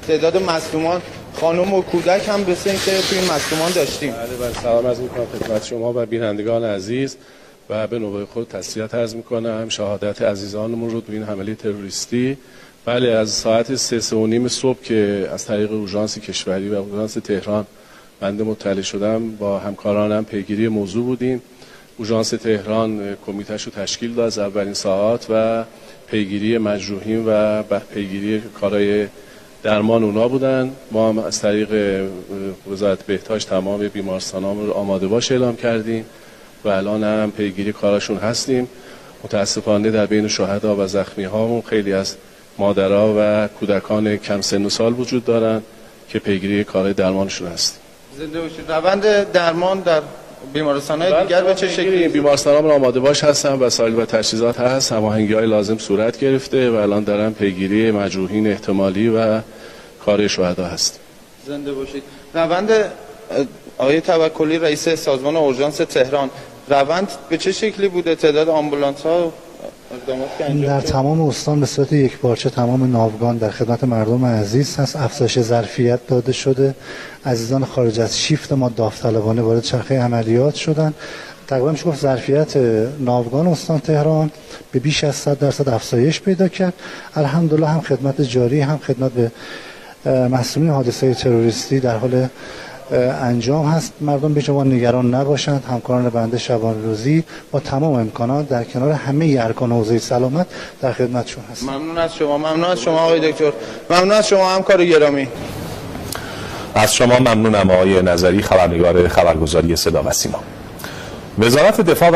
تعداد مصدومان خانم و کودک هم مثل اینکه توی این مصدومان داشتیم. بله سلام عرض می‌کنم خدمت شما و بینندگان عزیز و به نوبه خود تسلیت عرض می‌کنم شهادت عزیزانمون رو تو این حمله تروریستی. بله از ساعت 3:30 صبح که از طریق اورژانس کشوری و اورژانس تهران بنده مطلع شدم با همکارانم پیگیری موضوع بودیم. اورژانس تهران کمیته‌اش رو تشکیل داد از اولین ساعات و پیگیری مجروحین و پیگیری کارهای درمان اونا بودن. ما هم از طریق وزارت بهداشت تمام بیمارستانامون رو آماده باش اعلام کردیم و الان هم پیگیری کارشون هستیم. متاسفانه در بین شهدا و زخمی هامون خیلی از مادرها و کودکان کم سن و سال وجود دارن که پیگیری کارهای درمانشون هست. زنده باشید. روند درمان در بیمارستان‌های دیگر به چه شکلی؟ بیمارستانامون آماده باش هستن، وسایل و تجهیزات هست، هماهنگی‌های لازم صورت گرفته و الان دارن پیگیری مجروحین احتمالی و کار شهدا هست. زنده باشید. روند آقای توکلی رئیس سازمان اورژانس تهران، روند به چه شکلی بوده؟ تعداد آمبولانس‌ها در تمام استان به صورت یکپارچه تمام ناوگان در خدمت مردم عزیز هست. افزایش ظرفیت داده شده. عزیزان خارج از شیفت ما داوطلبانه وارد چرخه عملیات شدن. تقریبا میشه گفت ظرفیت ناوگان استان تهران به بیش از 100% افزایش پیدا کرد. الحمدلله هم خدمت جاری هم خدمت به مسئولین حادثه تروریستی در حال انجام هست. مردم به شما نگران نباشند. همکاران بنده شبان روزی با تمام امکانات در کنار همه ارکان حوزه سلامت در خدمتشون هست. ممنون از شما آقای دکتر. ممنون از شما همکار گرامی. از شما ممنونم آقای نظری، خبرنگار خبرگزاری صدا و سیما. وزارت دفاع و